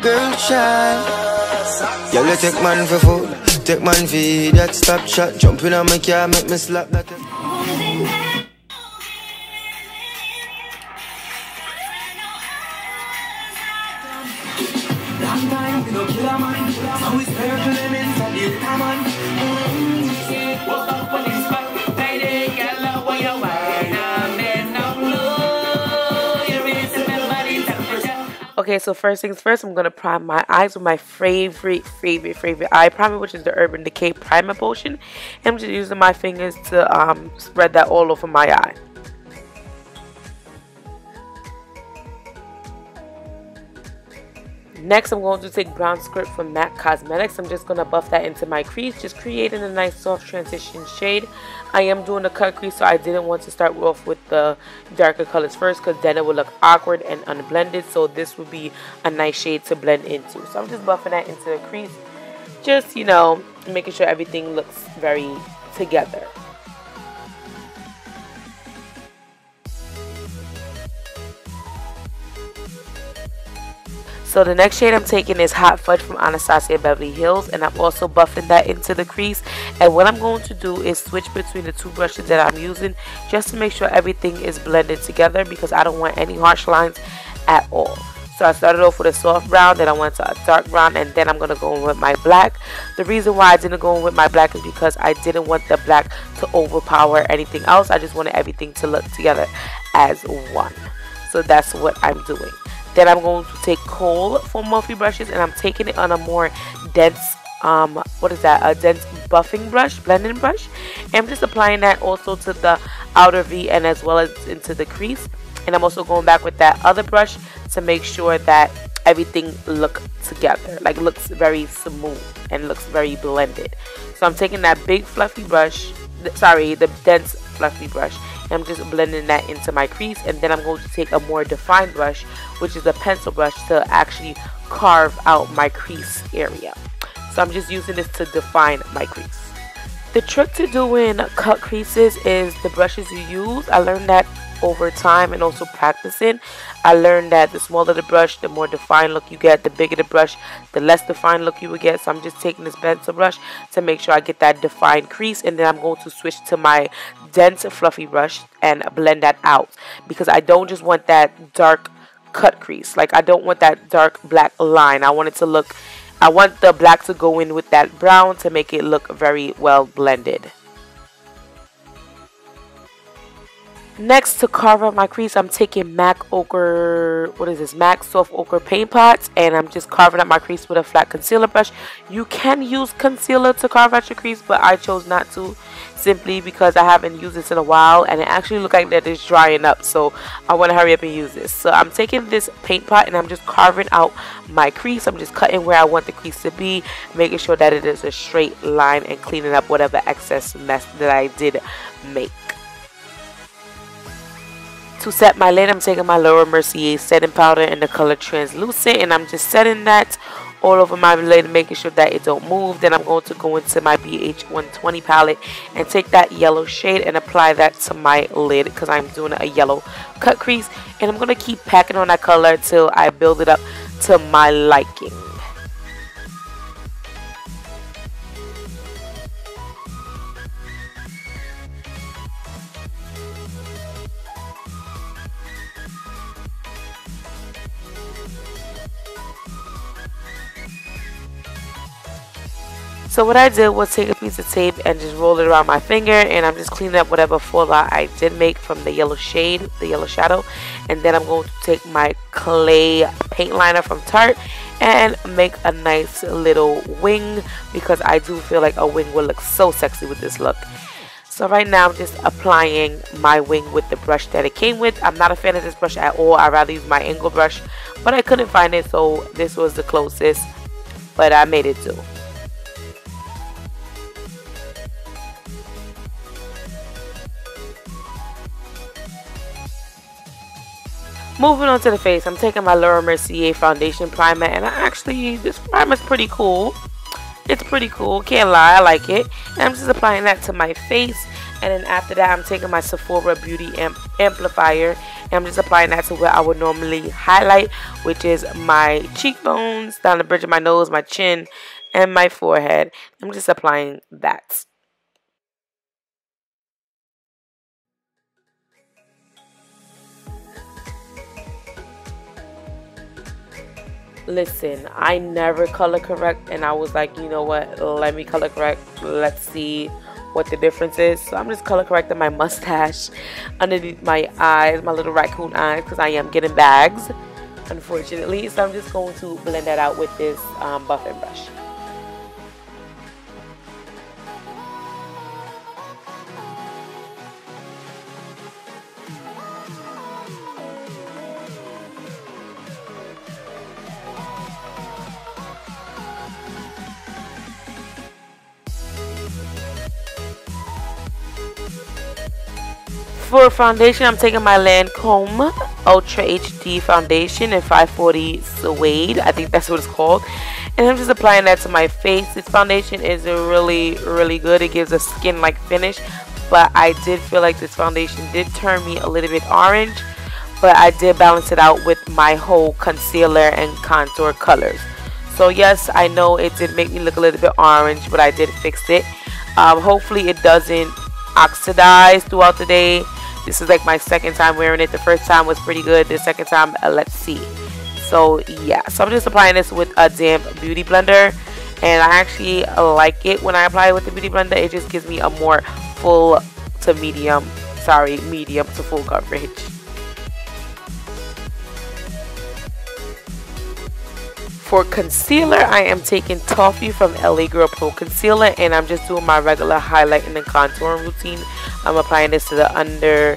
girl shine. Y'all you take man for food, take man for that stop shot. Jumping on my car, make me slap that. Long time, we no kill a man. So we spare to them in some new common. Woke up on this spot, lady, girl, where you wine? I'm in no blue. You raise the melody temperature. Okay, so first things first, I'm gonna prime my eyes with my favorite eye primer, which is the Urban Decay Primer Potion. And I'm just using my fingers to spread that all over my eye. Next, I'm going to take brownscript from MAC Cosmetics. I'm just going to buff that into my crease, just creating a nice soft transition shade. I am doing a cut crease, so I didn't want to start off with the darker colors first, because then it would look awkward and unblended. So this would be a nice shade to blend into. So I'm just buffing that into the crease, just, you know, making sure everything looks very together. So the next shade I'm taking is Hot Fudge from Anastasia Beverly Hills, and I'm also buffing that into the crease. And what I'm going to do is switch between the two brushes that I'm using, just to make sure everything is blended together, because I don't want any harsh lines at all. So I started off with a soft brown, then I went to a dark brown, and then I'm going to go in with my black. The reason why I didn't go in with my black is because I didn't want the black to overpower anything else. I just wanted everything to look together as one. So that's what I'm doing. Then I'm going to take Kohl for Morphe brushes, and I'm taking it on a more dense, a dense buffing brush, blending brush. And I'm just applying that also to the outer V and as well as into the crease. And I'm also going back with that other brush to make sure that everything looks together, like looks very smooth and looks very blended. So I'm taking that big fluffy brush, the dense fluffy brush, and I'm just blending that into my crease. And then I'm going to take a more defined brush, which is a pencil brush, to actually carve out my crease area. So I'm just using this to define my crease. The trick to doing cut creases is the brushes you use. I learned that over time and also practicing. I learned that the smaller the brush, the more defined look you get. The bigger the brush, the less defined look you will get. So I'm just taking this pencil brush to make sure I get that defined crease, and then I'm going to switch to my dense fluffy brush and blend that out, because I don't just want that dark cut crease. Like, I don't want that dark black line. I want the black to go in with that brown to make it look very well blended. Next, to carve out my crease, I'm taking MAC Soft Ochre Paint Pots, and I'm just carving out my crease with a flat concealer brush. You can use concealer to carve out your crease, but I chose not to, simply because I haven't used this in a while, and it actually looks like that it's drying up, so I want to hurry up and use this. So I'm taking this paint pot and I'm just carving out my crease. I'm just cutting where I want the crease to be, making sure that it is a straight line, and cleaning up whatever excess mess that I did make. To set my lid, I'm taking my Laura Mercier setting powder in the color Translucent, and I'm just setting that all over my lid, making sure that it don't move. Then I'm going to go into my BH 120 palette and take that yellow shade and apply that to my lid, because I'm doing a yellow cut crease. And I'm going to keep packing on that color till I build it up to my liking. So what I did was take a piece of tape and just roll it around my finger, and I'm just cleaning up whatever fallout I did make from the yellow shade, the yellow shadow. And then I'm going to take my clay paint liner from Tarte and make a nice little wing, because I do feel like a wing will look so sexy with this look. So right now I'm just applying my wing with the brush that it came with. I'm not a fan of this brush at all. I'd rather use my angle brush, but I couldn't find it, so this was the closest, but I made it do. Moving on to the face, I'm taking my Laura Mercier foundation primer, and this primer is pretty cool. It's pretty cool, can't lie, I like it. And I'm just applying that to my face, And then after that, I'm taking my Sephora Beauty Amplifier, and I'm just applying that to where I would normally highlight, which is my cheekbones, down the bridge of my nose, my chin, and my forehead. I'm just applying that. Listen, I never color correct, and I was like, you know what, let me color correct. Let's see what the difference is. So I'm just color correcting my mustache underneath my eyes, my little raccoon eyes, because I am getting bags, unfortunately. So I'm just going to blend that out with this buffing brush. For foundation, I'm taking my Lancome Ultra HD foundation in 540 suede. I think that's what it's called. And I'm just applying that to my face. This foundation is really good. It gives a skin-like finish. But I did feel like this foundation did turn me a little bit orange. But I did balance it out with my whole concealer and contour colors. So yes, I know it did make me look a little bit orange, but I did fix it. Hopefully it doesn't oxidize throughout the day. This is like my second time wearing it. The first time was pretty good. The second time, let's see. So yeah, so I'm just applying this with a damp beauty blender, and I actually like it when I apply it with the beauty blender. It just gives me a more full to medium, medium to full coverage. For concealer, I am taking Toffee from LA Girl Pro Concealer, and I'm just doing my regular highlighting and contouring routine. I'm applying this to the under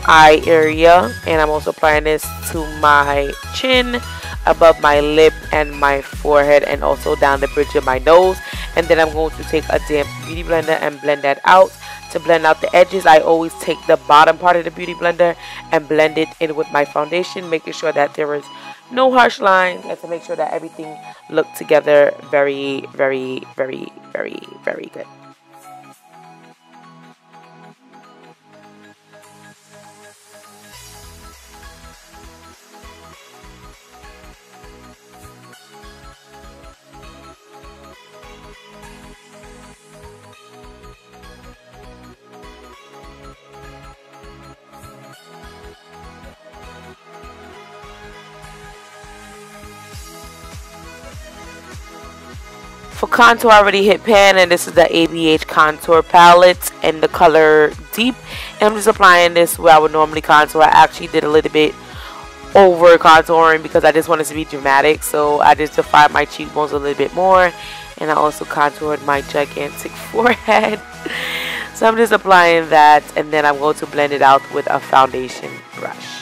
eye area, and I'm also applying this to my chin, above my lip and my forehead, and also down the bridge of my nose. And then I'm going to take a damp beauty blender and blend that out. To blend out the edges, I always take the bottom part of the beauty blender and blend it in with my foundation, making sure that there is no harsh lines, and to make sure that everything looked together very good. For contour, I already hit pan, and this is the ABH contour palette in the color Deep. And I'm just applying this where I would normally contour. I actually did a little bit over contouring because I just wanted to be dramatic. So I just defined my cheekbones a little bit more, and I also contoured my gigantic forehead. So I'm just applying that, and then I'm going to blend it out with a foundation brush.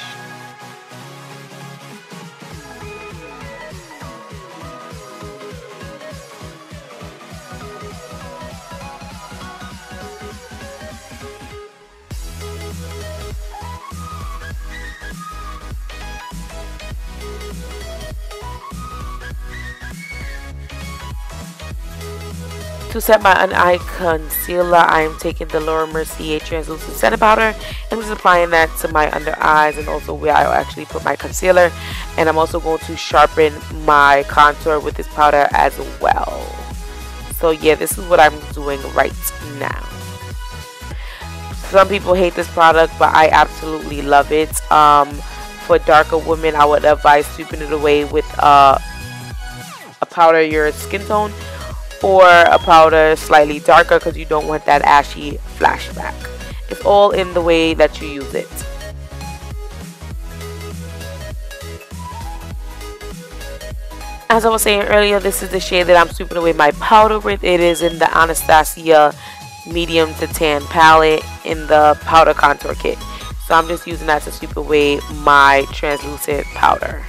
To set my under-eye concealer, I am taking the Mercier translucent setting powder. I'm just applying that to my under eyes and also where I actually put my concealer. And I'm also going to sharpen my contour with this powder as well. So yeah, this is what I'm doing right now. Some people hate this product, but I absolutely love it. For darker women, I would advise sweeping it away with a powder your skin tone, or a powder slightly darker, because you don't want that ashy flashback. It's all in the way that you use it. As I was saying earlier, this is the shade that I'm sweeping away my powder with. It is in the Anastasia medium to tan palette in the powder contour kit. So I'm just using that to sweep away my translucent powder.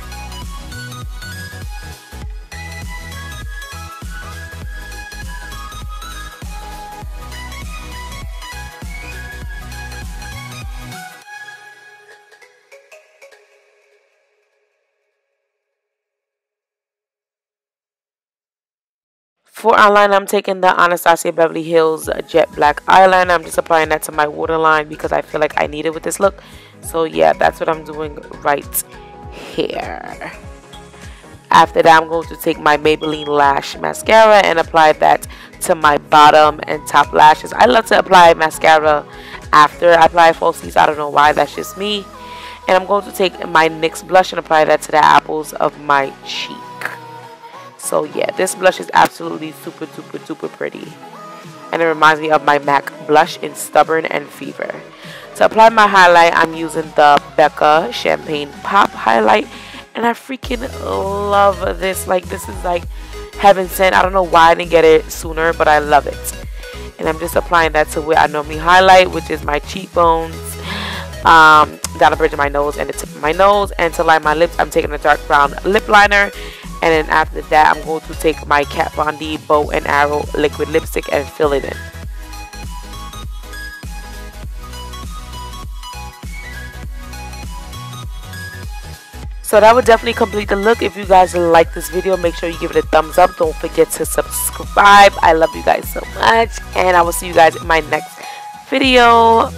For eyeliner, I'm taking the Anastasia Beverly Hills Jet Black eyeliner. I'm just applying that to my waterline because I feel like I need it with this look. So yeah, that's what I'm doing right here. After that, I'm going to take my Maybelline Lash Mascara and apply that to my bottom and top lashes. I love to apply mascara after I apply falsies. I don't know why, that's just me. And I'm going to take my NYX blush and apply that to the apples of my cheek. So yeah, this blush is absolutely super duper duper pretty. And it reminds me of my MAC blush in Stubborn and Fever. To apply my highlight, I'm using the Becca Champagne Pop Highlight. And I freaking love this. Like, this is like heaven sent. I don't know why I didn't get it sooner, but I love it. And I'm just applying that to where I normally highlight, which is my cheekbones, down the bridge of my nose and the tip of my nose. And to line my lips, I'm taking a dark brown lip liner. And then after that, I'm going to take my Kat Von D Bow and Arrow liquid lipstick and fill it in. So that would definitely complete the look. If you guys like this video, make sure you give it a thumbs up. Don't forget to subscribe. I love you guys so much. And I will see you guys in my next video.